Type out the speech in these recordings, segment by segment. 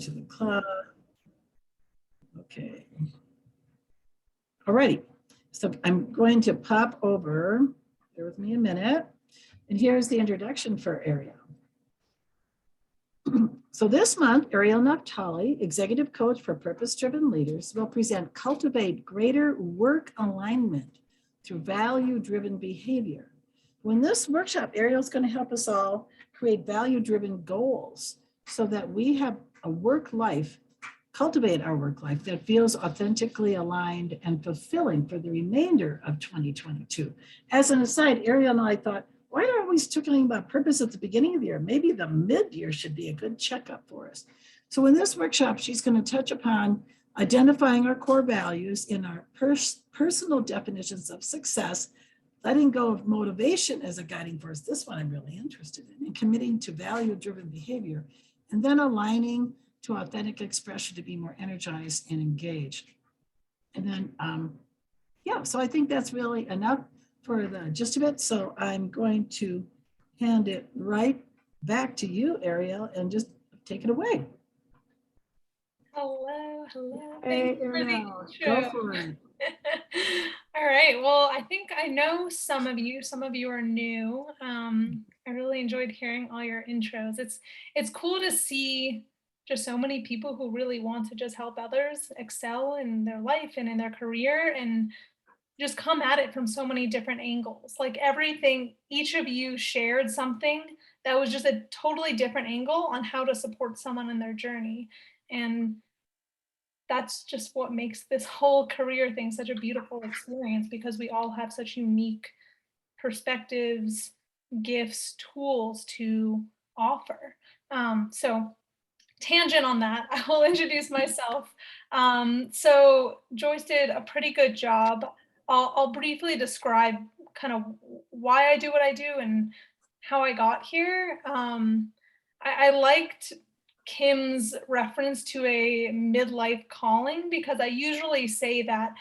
to the club. Okay. Alrighty. So I'm going to pop over. Bear with me a minute. And here's the introduction for Ariel. So this month, Ariel Naftali, Executive Coach for Purpose-Driven Leaders, will present Cultivate Greater Work Alignment through Value-Driven Behavior. In this workshop, Ariel's going to help us all create value-driven goals so that we have a work life, cultivate our work life that feels authentically aligned and fulfilling for the remainder of 2022. As an aside, Ariel and I thought, why are we always talking about purpose at the beginning of the year? Maybe the mid-year should be a good checkup for us. So in this workshop, she's going to touch upon identifying our core values in our personal definitions of success, letting go of motivation as a guiding force. This one I'm really interested in, and committing to value-driven behavior, and then aligning to authentic expression to be more energized and engaged. And then, so I think that's really enough for the gist of it. So I'm going to hand it right back to you, Ariel, and just take it away. Hello. Hey, Ariel, go for it. All right. Well, I think I know some of you are new. I really enjoyed hearing all your intros. It's cool to see just so many people who really want to just help others excel in their life and in their career, and just come at it from so many different angles. Like everything, each of you shared something that was just a totally different angle on how to support someone in their journey. And that's just what makes this whole career thing such a beautiful experience, because we all have such unique perspectives, gifts, tools to offer. So tangent on that, I will introduce myself. So Joyce did a pretty good job. I'll briefly describe kind of why I do what I do and how I got here. I liked Kim's reference to a midlife calling, because I usually say that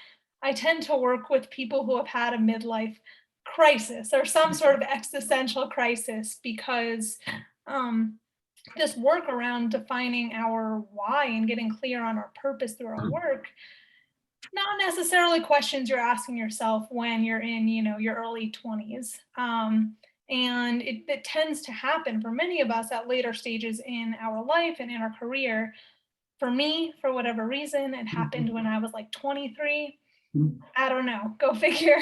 I tend to work with people who have had a midlife crisis or some sort of existential crisis, because this work around defining our why and getting clear on our purpose through our work, not necessarily questions you're asking yourself when you're in, your early 20s. And it tends to happen for many of us at later stages in our life and in our career. For me, for whatever reason, it happened when I was like 23. I don't know, go figure.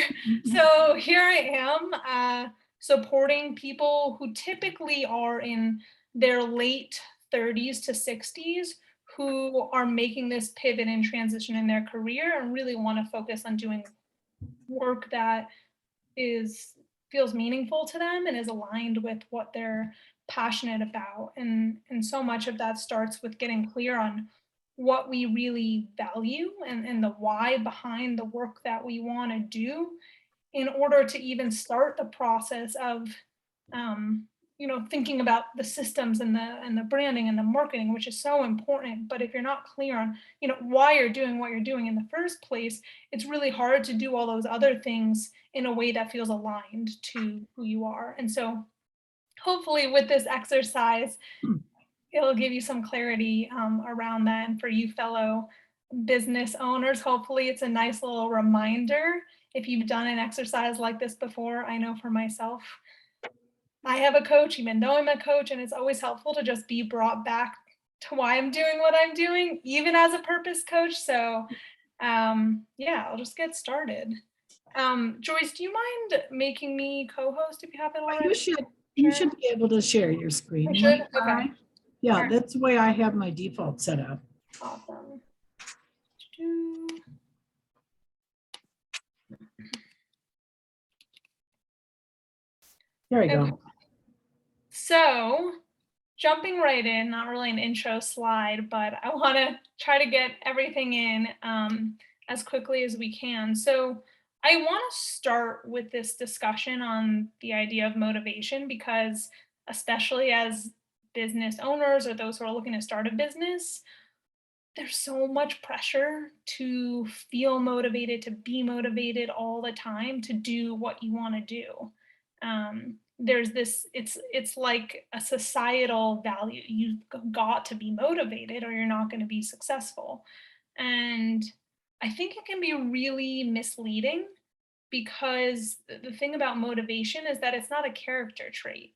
So here I am supporting people who typically are in their late 30s to 60s, who are making this pivot and transition in their career and really want to focus on doing work that feels meaningful to them and is aligned with what they're passionate about. And so much of that starts with getting clear on what we really value and the why behind the work that we want to do, in order to even start the process of thinking about the systems and the branding and the marketing, which is so important. But if you're not clear on why you're doing what you're doing in the first place, it's really hard to do all those other things in a way that feels aligned to who you are. And so hopefully with this exercise, it'll give you some clarity around that. And for you fellow business owners, hopefully it's a nice little reminder. If you've done an exercise like this before, I know for myself, I have a coach, even though I'm a coach, and it's always helpful to just be brought back to why I'm doing what I'm doing, even as a purpose coach. So I'll just get started. Joyce, do you mind making me co-host if you haven't already? You should be able to share your screen. I should? Okay. Yeah, right. That's the way I have my default set up. Awesome. There we go. So jumping right in, not really an intro slide, but I want to try to get everything in as quickly as we can. So I want to start with this discussion on the idea of motivation, because especially as business owners or those who are looking to start a business, there's so much pressure to feel motivated, to be motivated all the time, to do what you want to do. there's this, it's like a societal value. You've got to be motivated or you're not going to be successful. And I think it can be really misleading because the thing about motivation is that it's not a character trait.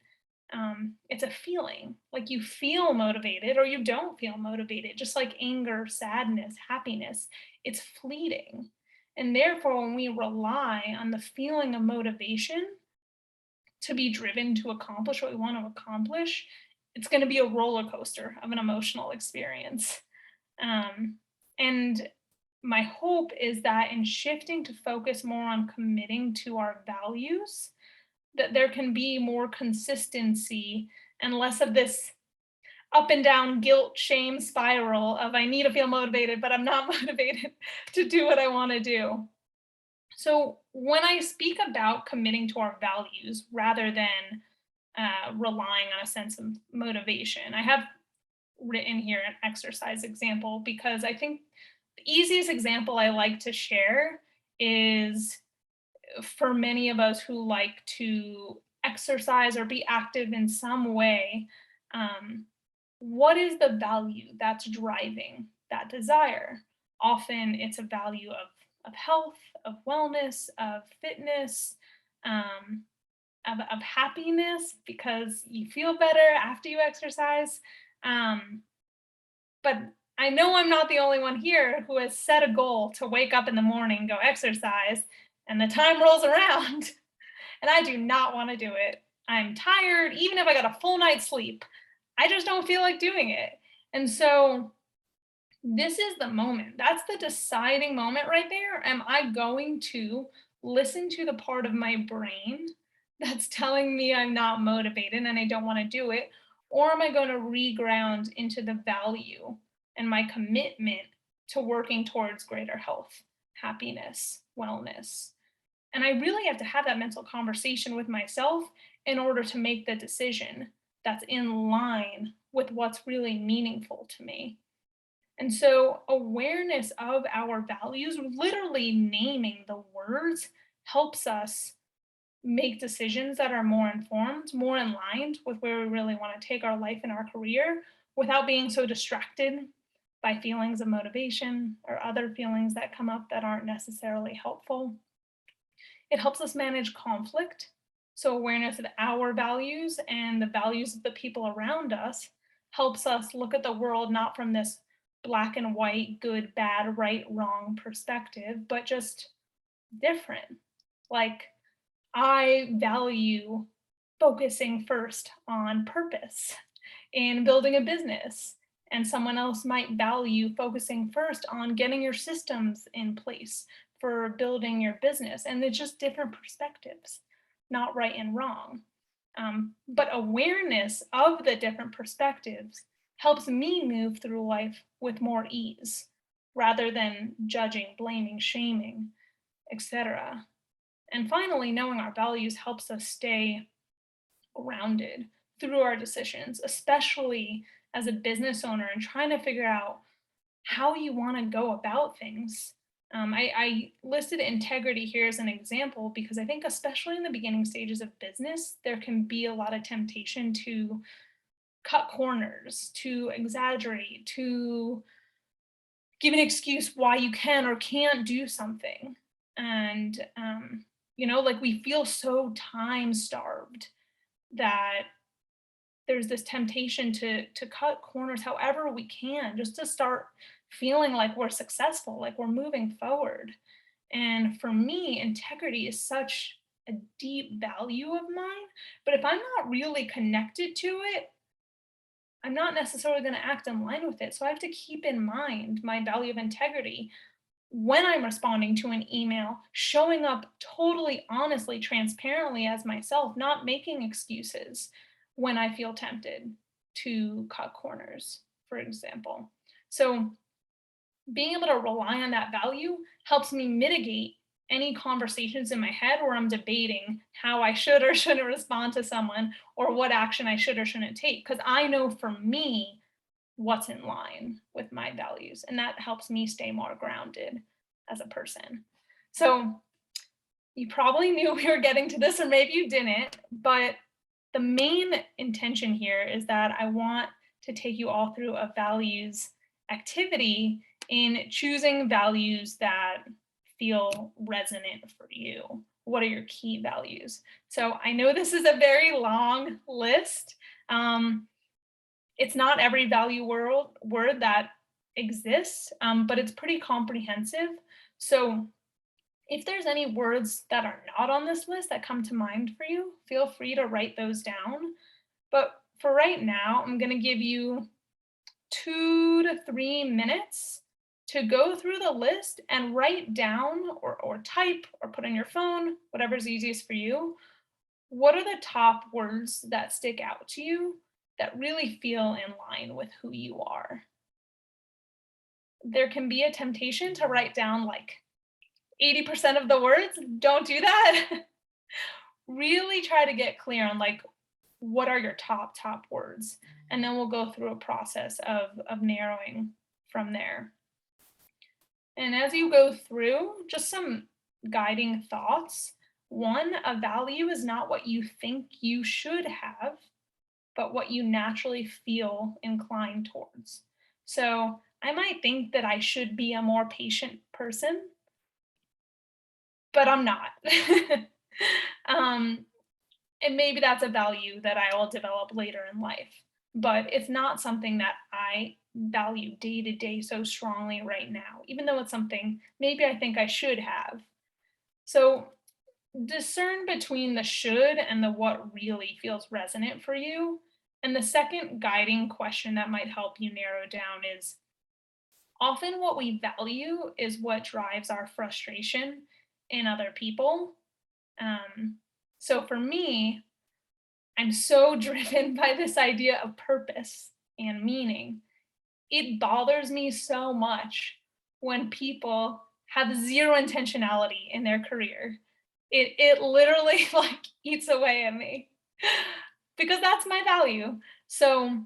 It's a feeling. Like you feel motivated or you don't feel motivated, just like anger, sadness, happiness. It's fleeting. And therefore, when we rely on the feeling of motivation to be driven to accomplish what we want to accomplish, it's going to be a roller coaster of an emotional experience. Um, and my hope is that in shifting to focus more on committing to our values, that there can be more consistency and less of this up and down guilt shame spiral of I need to feel motivated, but I'm not motivated to do what I want to do. So when I speak about committing to our values rather than relying on a sense of motivation, I have written here an exercise example because I think the easiest example I like to share is for many of us who like to exercise or be active in some way, um, what is the value that's driving that desire? Often it's a value of health, of wellness, of fitness, um, of happiness because you feel better after you exercise. Um, but I know I'm not the only one here who has set a goal to wake up in the morning, go exercise, and the time rolls around and I do not want to do it. I'm tired, even if I got a full night's sleep. I just don't feel like doing it. And so this is the moment. That's the deciding moment right there. Am I going to listen to the part of my brain that's telling me I'm not motivated and I don't want to do it? Or am I going to reground into the value and my commitment to working towards greater health, happiness, wellness? And I really have to have that mental conversation with myself in order to make the decision that's in line with what's really meaningful to me. And so, awareness of our values, literally naming the words, helps us make decisions that are more informed, more aligned with where we really want to take our life and our career without being so distracted by feelings of motivation or other feelings that come up that aren't necessarily helpful. It helps us manage conflict. So, awareness of our values and the values of the people around us helps us look at the world not from this black and white, good, bad, right, wrong perspective, but just different. Like, I value focusing first on purpose in building a business. And someone else might value focusing first on getting your systems in place for building your business. And it's just different perspectives, not right and wrong. But awareness of the different perspectives helps me move through life with more ease rather than judging, blaming, shaming, etc. And finally, knowing our values helps us stay grounded through our decisions, especially as a business owner and trying to figure out how you want to go about things. I listed integrity here as an example because I think, especially in the beginning stages of business, there can be a lot of temptation to cut corners, to exaggerate, to give an excuse why you can or can't do something. And, like we feel so time starved that there's this temptation to cut corners however we can just to start feeling like we're successful, like we're moving forward. And for me, integrity is such a deep value of mine, but if I'm not really connected to it, I'm not necessarily going to act in line with it. So I have to keep in mind my value of integrity when I'm responding to an email, showing up totally honestly, transparently as myself, not making excuses when I feel tempted to cut corners, for example. So, being able to rely on that value helps me mitigate any conversations in my head where I'm debating how I should or shouldn't respond to someone or what action I should or shouldn't take. Because I know for me what's in line with my values. And that helps me stay more grounded as a person. So you probably knew we were getting to this, or maybe you didn't, but the main intention here is that I want to take you all through a values activity in choosing values that feel resonant for you. What are your key values? So I know this is a very long list. It's not every value word that exists, but it's pretty comprehensive. So if there's any words that are not on this list that come to mind for you, feel free to write those down. But for right now, I'm going to give you 2 to 3 minutes to go through the list and write down or type or put on your phone, whatever's easiest for you. What are the top words that stick out to you that really feel in line with who you are? There can be a temptation to write down like 80% of the words. Don't do that. Really try to get clear on like what are your top words, and then we'll go through a process of narrowing from there. And as you go through, just some guiding thoughts. One, a value is not what you think you should have, but what you naturally feel inclined towards. So I might think that I should be a more patient person, but I'm not. And maybe that's a value that I will develop later in life, but it's not something that I value day to day so strongly right now, even though it's something maybe I think I should have. So discern between the should and the what really feels resonant for you. And the second guiding question that might help you narrow down is often what we value is what drives our frustration in other people. So for me, I'm so driven by this idea of purpose and meaning. It bothers me so much when people have zero intentionality in their career. It literally like eats away at me because that's my value. So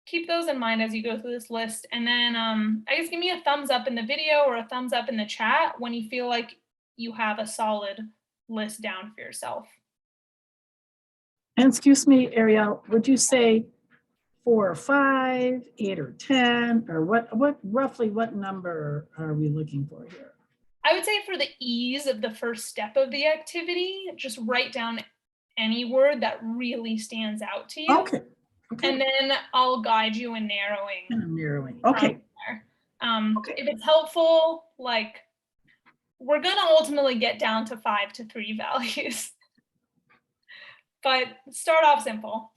keep those in mind as you go through this list. And then I guess give me a thumbs up in the video or a thumbs up in the chat when you feel like you have a solid list down for yourself. And excuse me, Ariel, would you say 4 or 5, 8 or 10, or roughly what number are we looking for here? I would say for the ease of the first step of the activity, just write down any word that really stands out to you. Okay. And then I'll guide you in narrowing. Narrowing. Okay. There. If it's helpful, like we're gonna ultimately get down to 5 to 3 values. But start off simple.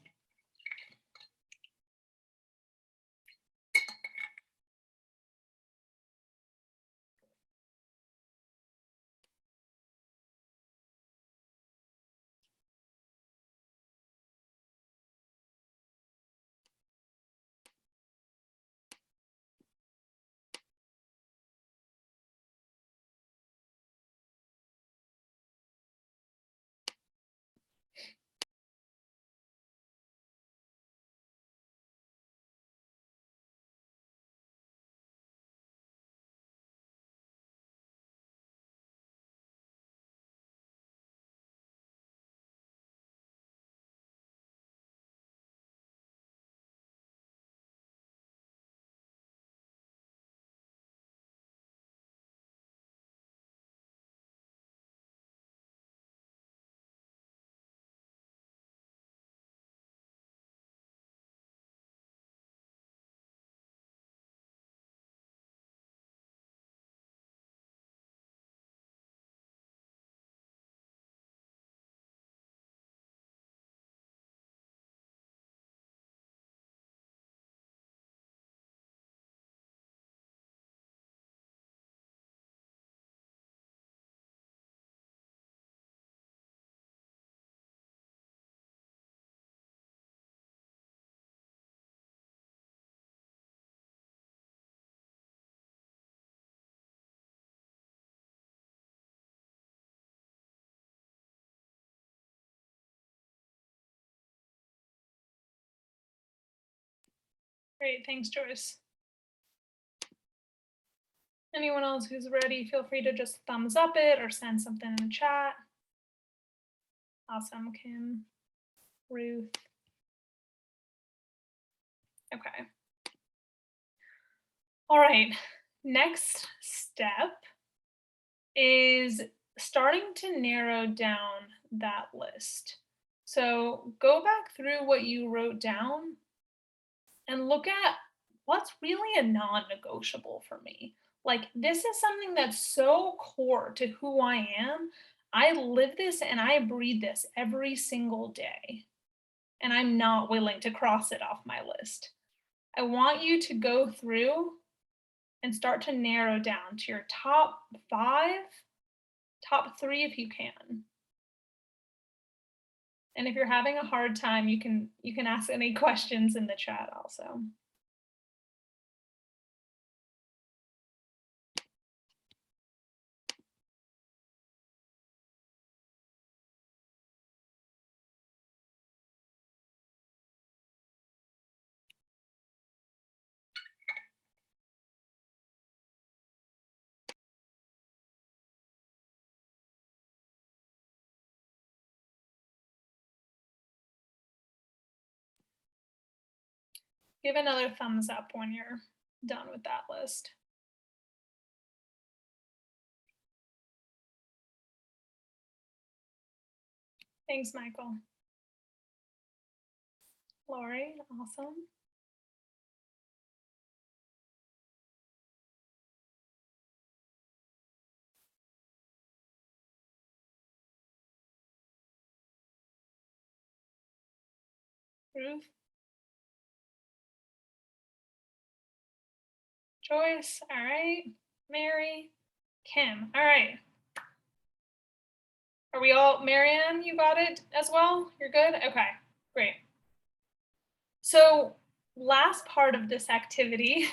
Great, thanks, Joyce. Anyone else who's ready, feel free to just thumbs up it or send something in the chat. Awesome, Kim. Ruth. Okay. All right. Next step is starting to narrow down that list. So go back through what you wrote down and look at what's really a non-negotiable for me. Like, this is something that's so core to who I am. I live this and I breathe this every single day, and I'm not willing to cross it off my list. I want you to go through and start to narrow down to your top 5, top 3 if you can. And if you're having a hard time, you can ask any questions in the chat also. Give another thumbs up when you're done with that list. Thanks, Michael. Lori, awesome. Ruth. Joyce, all right. Mary, Kim, all right. Are we all, Marianne, you got it as well? You're good? Okay, great. So last part of this activity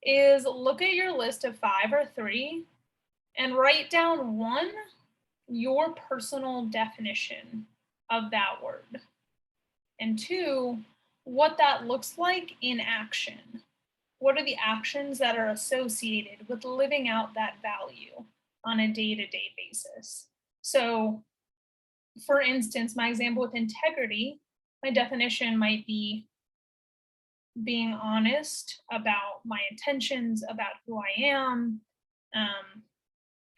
is look at your list of 5 or 3 and write down 1, your personal definition of that word, and 2, what that looks like in action. What are the actions that are associated with living out that value on a day-to-day basis? So, for instance, my example with integrity, my definition might be being honest about my intentions, about who I am.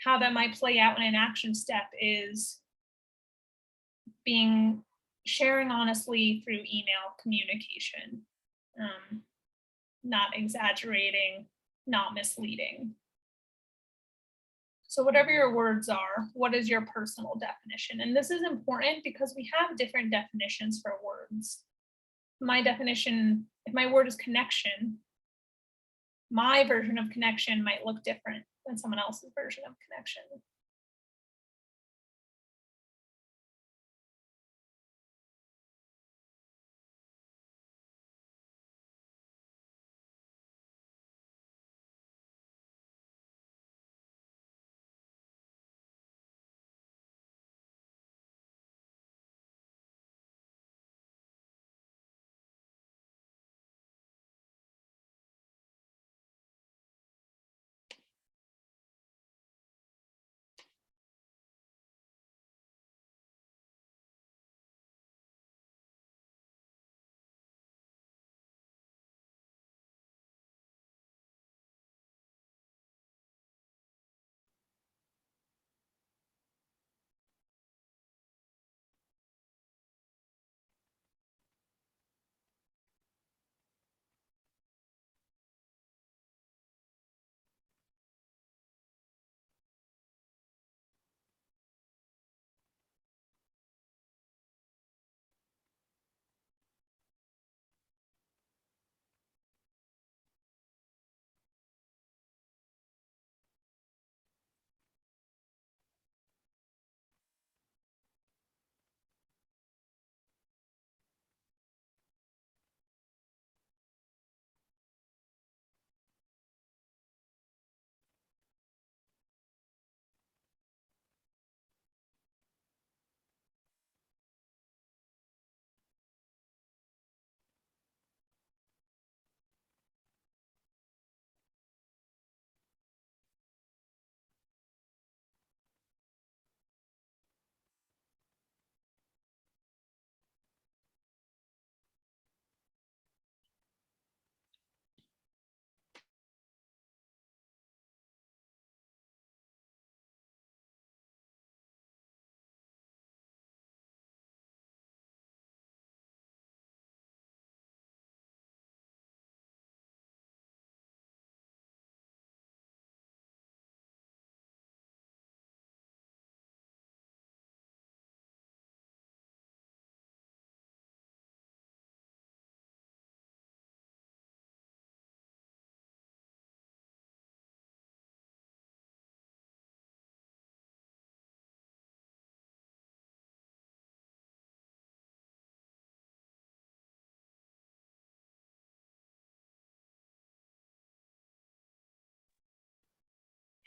How that might play out in an action step is sharing honestly through email communication, not exaggerating, not misleading. So whatever your words are, what is your personal definition? And this is important because we have different definitions for words. My definition, if my word is connection, my version of connection might look different than someone else's version of connection.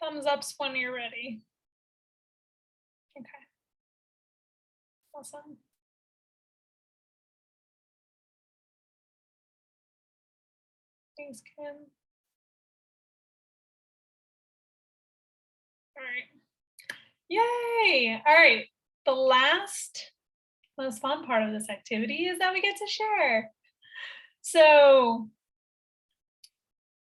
Thumbs ups when you're ready. Okay. Awesome. Thanks, Kim. All right. Yay! All right. The most fun part of this activity is that we get to share. So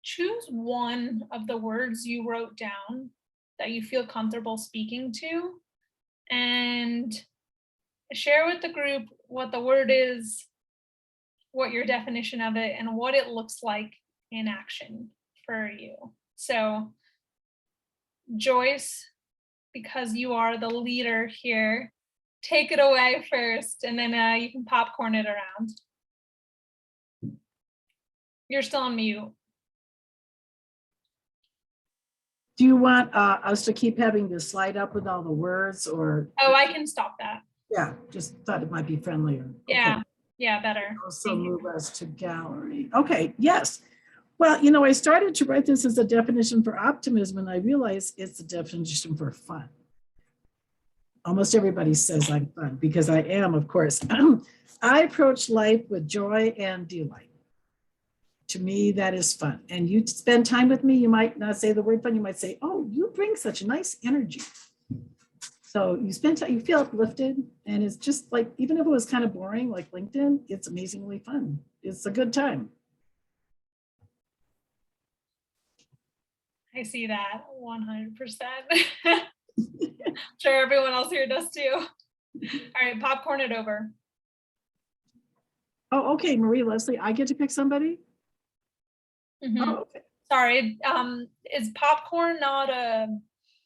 choose one of the words you wrote down that you feel comfortable speaking to and share with the group what the word is, what your definition of it, and what it looks like in action for you. So Joyce, because you are the leader here, take it away first, and then you can popcorn it around. You're still on mute. Do you want us to keep having this slide up with all the words, or? Oh, I can stop that. Yeah, just thought it might be friendlier. Yeah, Okay. yeah, better. Also move us to gallery. Okay, yes. Well, you know, I started to write this as a definition for optimism, and I realized it's a definition for fun. Almost everybody says I'm fun because I am, of course. I approach life with joy and delight. To me, that is fun. And you spend time with me, you might not say the word fun, you might say, oh, you bring such nice energy. So you spend time, you feel uplifted, and it's just like, even if it was kind of boring, like LinkedIn, it's amazingly fun. It's a good time. I see that 100%. I'm sure everyone else here does too. All right, popcorn it over. Oh, okay, Marie Leslie, I get to pick somebody? Mm-hmm. Oh, okay. Sorry, is popcorn not a...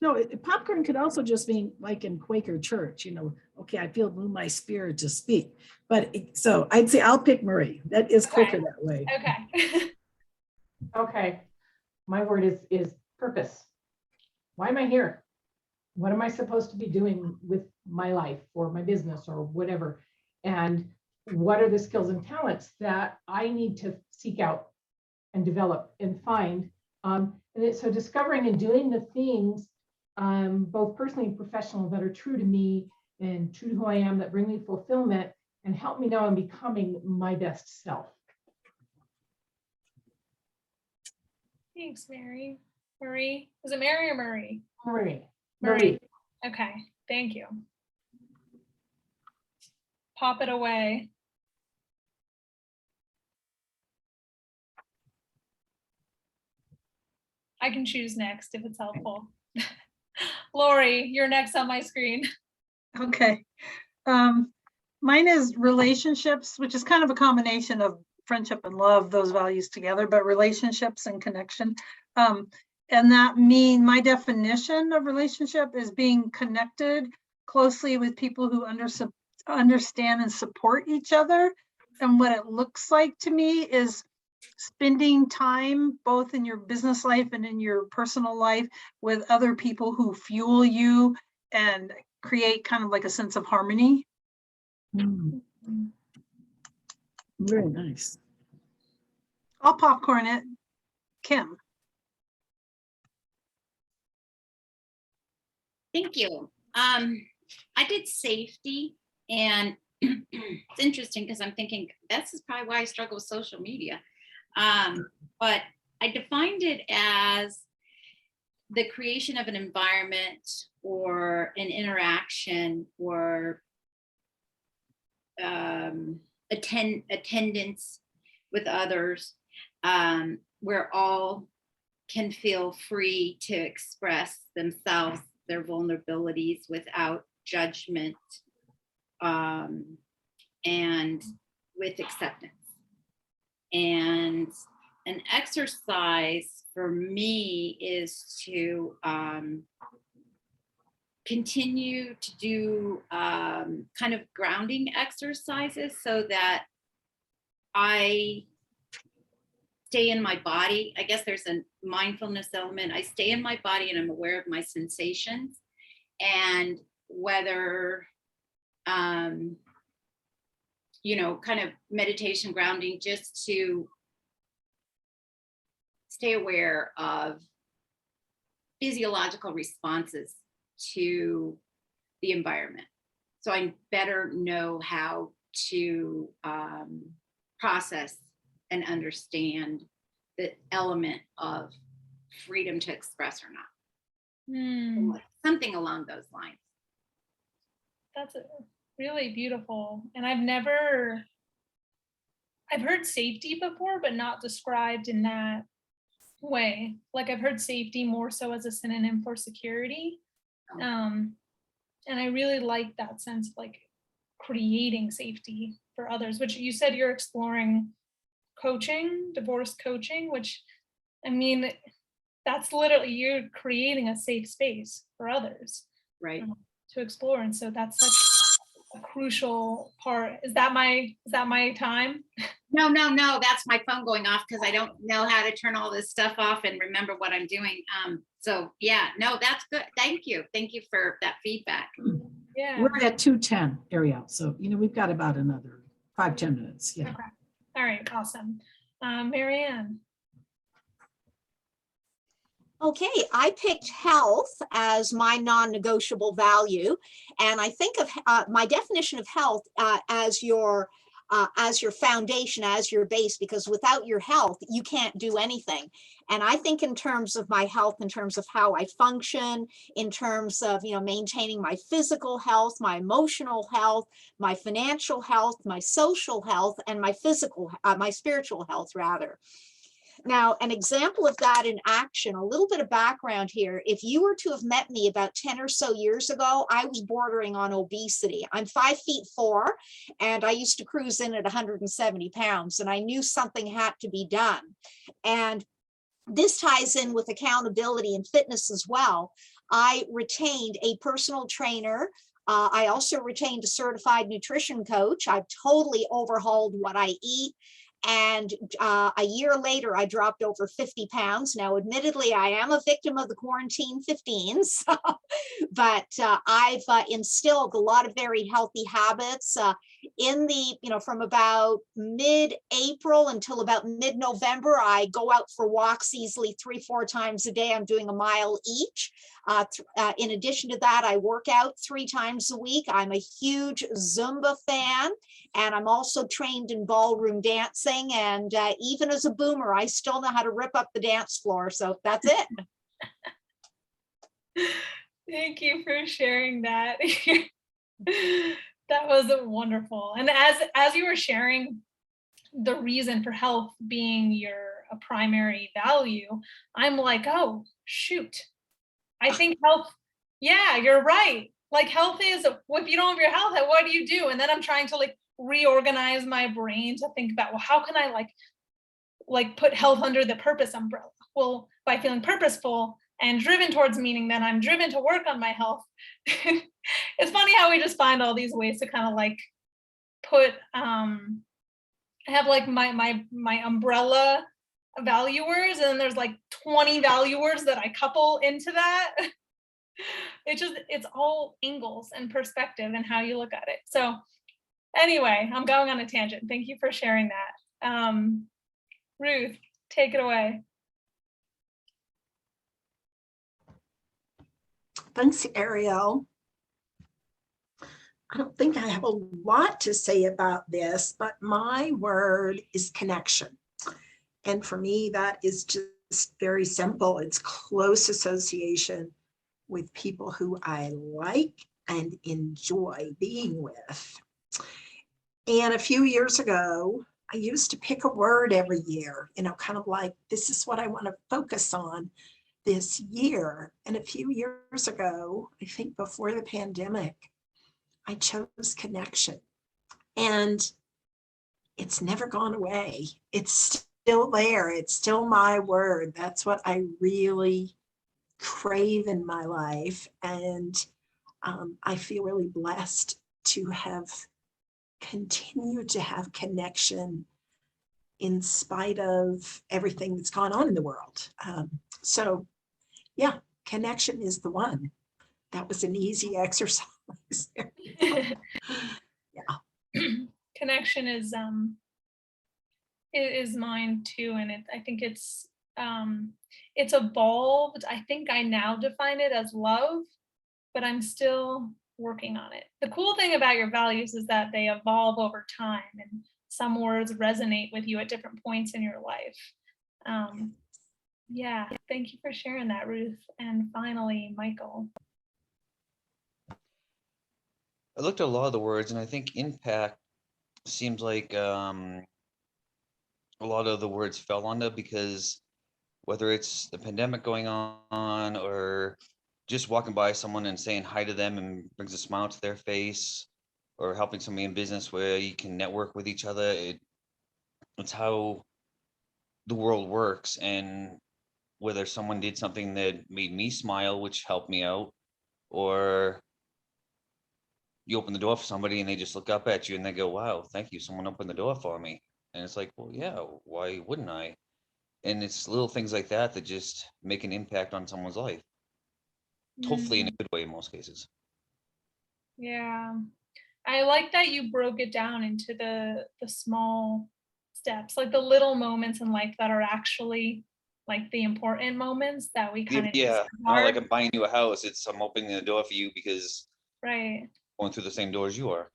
No, popcorn could also just mean like in Quaker church, you know, okay, I feel move my spirit to speak. But so I'd say I'll pick Marie. That is quicker that way. Okay. Okay, my word is purpose. Why am I here? What am I supposed to be doing with my life or my business or whatever? And what are the skills and talents that I need to seek out and develop and find? So discovering and doing the things, both personally and professional, that are true to me and true to who I am, that bring me fulfillment and help me know I'm becoming my best self. Thanks, Mary. Marie, is it Mary or Marie? Marie. Okay, thank you. Pop it away. I can choose next if it's helpful. Lori, you're next on my screen. Okay. Mine is relationships, which is kind of a combination of friendship and love, those values together, but relationships and connection. And that mean my definition of relationship is being connected closely with people who understand and support each other. And what it looks like to me is spending time both in your business life and in your personal life with other people who fuel you and create kind of like a sense of harmony. Mm. Very nice. I'll popcorn it. Kim. Thank you. I did safety, and it's interesting because I'm thinking this is probably why I struggle with social media. But I defined it as the creation of an environment or an interaction or attendance with others, where all can feel free to express themselves, their vulnerabilities without judgment, and with acceptance. And an exercise for me is to continue to do kind of grounding exercises so that I stay in my body. I guess there's a mindfulness element. I stay in my body and I'm aware of my sensations, and whether, you know, kind of meditation, grounding, just to stay aware of physiological responses to the environment. So I better know how to process and understand the element of freedom to express or not. Something along those lines. That's really beautiful. And I've heard safety before, but not described in that way. Like I've heard safety more so as a synonym for security. And I really like that sense of like creating safety for others, which you said you're exploring coaching, divorce coaching, which, I mean, that's literally, you're creating a safe space for others, right, to explore. And so that's such a crucial part. Is that my time? No, that's my phone going off because I don't know how to turn all this stuff off and remember what I'm doing. So yeah, no, that's good. Thank you for that feedback. Yeah. We're at 2:10, Ariel. So, we've got about another 5-10 minutes. Yeah. Okay. All right. Awesome. Marianne. Okay, I picked health as my non-negotiable value, and I think of my definition of health as your foundation, as your base, because without your health, you can't do anything. And I think in terms of my health, in terms of how I function, in terms of maintaining my physical health, my emotional health, my financial health, my social health, and my spiritual health rather. Now, an example of that in action, a little bit of background here. If you were to have met me about 10 or so years ago, I was bordering on obesity. I'm 5'4", and I used to cruise in at 170 pounds, and I knew something had to be done. And this ties in with accountability and fitness as well. I retained a personal trainer. I also retained a certified nutrition coach. I've totally overhauled what I eat. And a year later, I dropped over 50 pounds. Now, admittedly, I am a victim of the quarantine 15s, but I've instilled a lot of very healthy habits from about mid-April until about mid-November. I go out for walks easily 3-4 times a day. I'm doing a mile each. In addition to that, I work out 3 times a week. I'm a huge Zumba fan, and I'm also trained in ballroom dancing. And even as a boomer, I still know how to rip up the dance floor. So that's it. Thank you for sharing that. That was wonderful. And as you were sharing the reason for health being your primary value, I'm like, oh, shoot. I think health, yeah, you're right. Like health is, if you don't have your health, what do you do? And then I'm trying to reorganize my brain to think about, well, how can I put health under the purpose umbrella? Well, by feeling purposeful and driven towards meaning, then I'm driven to work on my health. It's funny how we just find all these ways to kind of put, I have my umbrella value words, and then there's 20 value words that I couple into that. It's all angles and perspective and how you look at it. So anyway, I'm going on a tangent. Thank you for sharing that. Ruth, take it away. Thanks, Ariel. I don't think I have a lot to say about this, but my word is connection. And for me, that is just very simple. It's close association with people who I like and enjoy being with. And a few years ago, I used to pick a word every year, kind of like, this is what I want to focus on this year. And a few years ago, I think before the pandemic, I chose connection. And it's never gone away. It's still there. It's still my word. That's what I really crave in my life. And I feel really blessed to have continued to have connection in spite of everything that's gone on in the world. So yeah, connection is the one. That was an easy exercise. Yeah. Connection is mine too, and I think it's it's evolved. I think I now define it as love, but I'm still working on it. The cool thing about your values is that they evolve over time, and some words resonate with you at different points in your life. Yeah, thank you for sharing that, Ruth. And finally, Michael. I looked at a lot of the words, and I think impact seems like a lot of the words fell under, because whether it's the pandemic going on or just walking by someone and saying hi to them and brings a smile to their face, or helping somebody in business where you can network with each other, it's how the world works. And whether someone did something that made me smile, which helped me out, or you open the door for somebody and they just look up at you and they go, wow, thank you, someone opened the door for me. And it's like, well, yeah, why wouldn't I? And it's little things like that that just make an impact on someone's life, hopefully in a good way in most cases. Yeah, I like that you broke it down into the small steps, like the little moments in life that are actually like the important moments that we kind of Yeah, not disregard. like I'm buying you a house, it's I'm opening the door for you because Right. going through the same doors you are.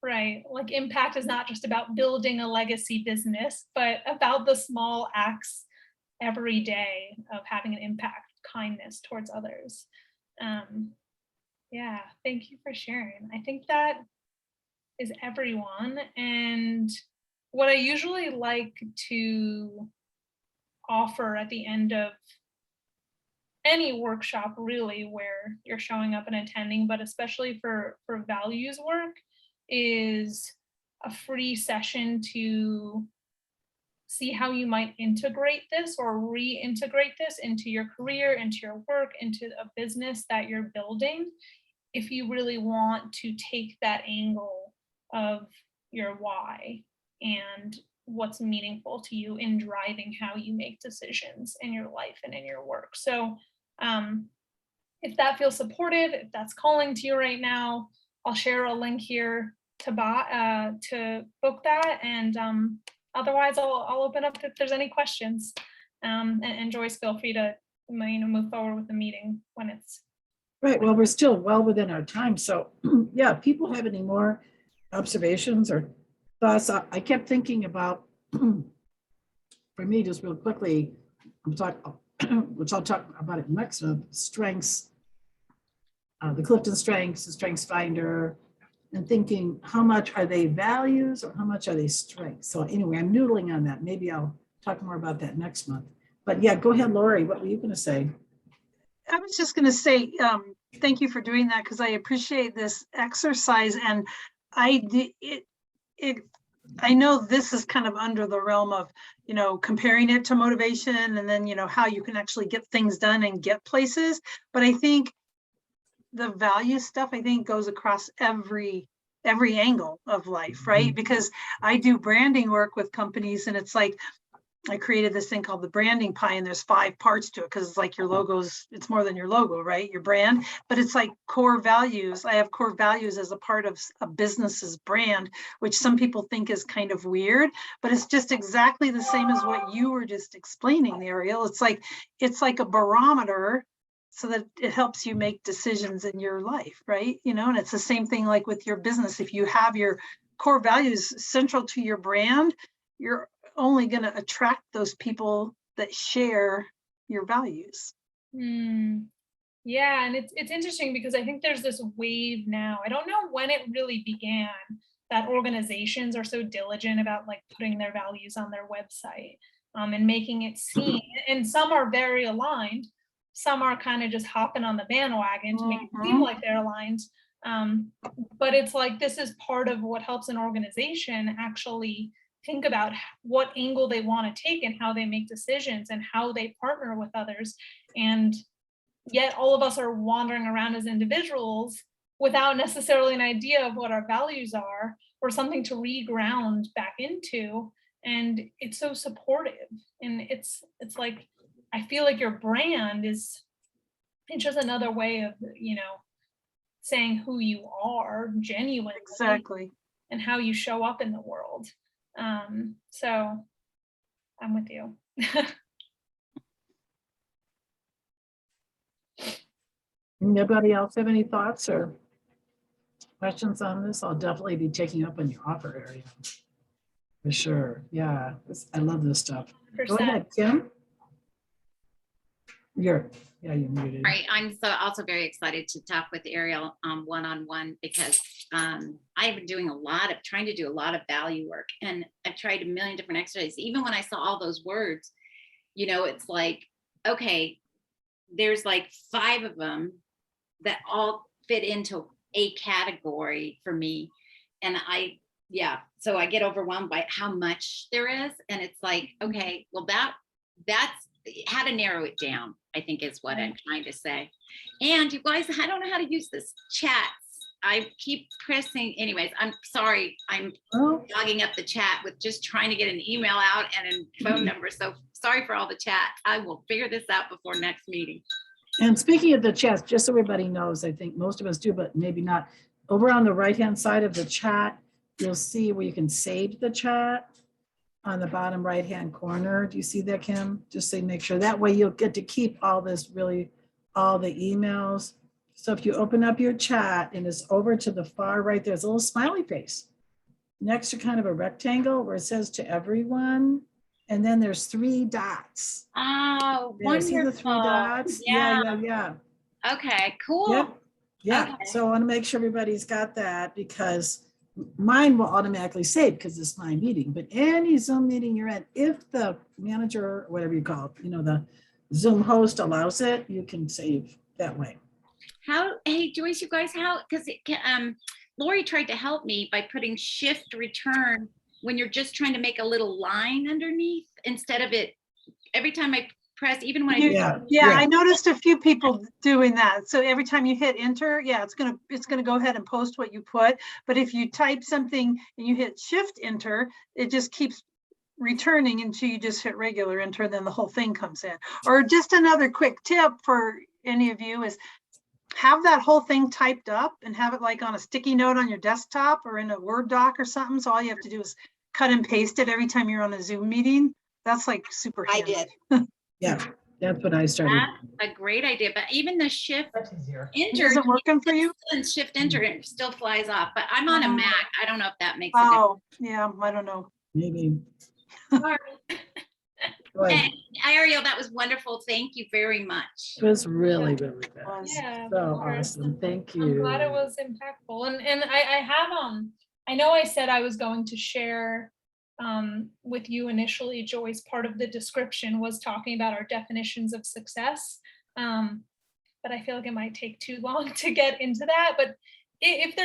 Right. Like impact is not just about building a legacy business, but about the small acts every day of having an impact, kindness towards others. Yeah, thank you for sharing. I think that is everyone. And what I usually like to offer at the end of any workshop, really, where you're showing up and attending, but especially for values work, is a free session to see how you might integrate this or reintegrate this into your career, into your work, into a business that you're building, if you really want to take that angle of your why and what's meaningful to you in driving how you make decisions in your life and in your work. So if that feels supportive, if that's calling to you right now, I'll share a link here to book that. And otherwise, I'll open up if there's any questions. And Joyce, feel free to move forward with the meeting when it's Right, well, we're still well within our time, so yeah, if people have any more observations or thoughts, I kept thinking about, for me, just real quickly, I'm talking, which I'll talk about it next, strengths, the Clifton strengths, the Strengths Finder, and thinking how much are they values or how much are they strengths? So anyway, I'm noodling on that. Maybe I'll talk more about that next month. But yeah, go ahead, Lori, what were you going to say? I was just going to say, thank you for doing that, because I appreciate this exercise. And I know this is kind of under the realm of, comparing it to motivation, and then, how you can actually get things done and get places. But I think the value stuff, goes across every angle of life, right? Because I do branding work with companies, and it's like, I created this thing called the branding pie, and there's 5 parts to it, because it's like your logos, it's more than your logo, right? Your brand, but it's like core values. I have core values as a part of a business's brand, which some people think is kind of weird, but it's just exactly the same as what you were just explaining, Ariel. It's like a barometer, so that it helps you make decisions in your life, right? And it's the same thing like with your business. If you have your core values central to your brand, you're only going to attract those people that share your values. Yeah, and it's interesting because I think there's this wave now. I don't know when it really began that organizations are so diligent about like putting their values on their website and making it seem, and some are very aligned, some are kind of just hopping on the bandwagon to make it seem like they're aligned. But it's like, this is part of what helps an organization actually think about what angle they want to take and how they make decisions and how they partner with others. And yet all of us are wandering around as individuals without necessarily an idea of what our values are or something to reground back into. And it's so supportive. And it's like, I feel like your brand it's just another way of, saying who you are genuinely. Exactly. And how you show up in the world. So I'm with you. Anybody else have any thoughts or questions on this? I'll definitely be taking up on your offer area. For sure. Yeah, I love this stuff. Go ahead, Kim. You're muted. Right. I'm also very excited to talk with Ariel one-on-one because I've been trying to do a lot of value work, and I've tried a million different exercises. Even when I saw all those words, it's like, okay, there's like 5 of them that all fit into a category for me. And so I get overwhelmed by how much there is. And it's like, okay, well, that's how to narrow it down, I think is what I'm trying to say. And you guys, I don't know how to use this chat. I keep pressing. Anyways, I'm sorry. I'm logging up the chat with just trying to get an email out and a phone number. So sorry for all the chat. I will figure this out before next meeting. And speaking of the chat, just so everybody knows, I think most of us do, but maybe not. Over on the right-hand side of the chat, you'll see where you can save the chat on the bottom right-hand corner. Do you see that, Kim? Just say, make sure that way you'll get to keep all the emails. So if you open up your chat and it's over to the far right, there's a little smiley face next to kind of a rectangle where it says to everyone. And then there's 3 dots. Oh, Yeah, wonderful. see the 3 dots? Yeah. Okay, cool. Yep. Yeah. Okay. So I want to make sure everybody's got that because mine will automatically save because it's my meeting. But any Zoom meeting you're at, if the manager, or whatever you call it, the Zoom host allows it, you can save that way. Hey, Joyce, you guys, because Lori tried to help me by putting shift return when you're just trying to make a little line underneath instead of it every time I press, even when I noticed a few people doing that. So every time you hit enter, it's gonna go ahead and post what you put. But if you type something and you hit shift enter, it just keeps returning until you just hit regular enter, and then the whole thing comes in. Or just another quick tip for any of you is have that whole thing typed up and have it like on a sticky note on your desktop or in a Word doc or something. So all you have to do is cut and paste it every time you're on a Zoom meeting. That's like super handy. I did. Yeah, that's what I started. That's a great idea. But even the shift enter, Is it working for you? And shift enter, it still flies off. But I'm on a Mac. I don't know if that makes a difference. Oh, yeah, I don't know. Maybe. And Ariel, that was wonderful. Thank you very much. It was really, really good. Yeah, So of course. awesome. Thank you. I'm glad it was impactful. And I have I know I said I was going to share with you initially, Joyce, part of the description was talking about our definitions of success. But I feel like it might take too long to get into that. But if there's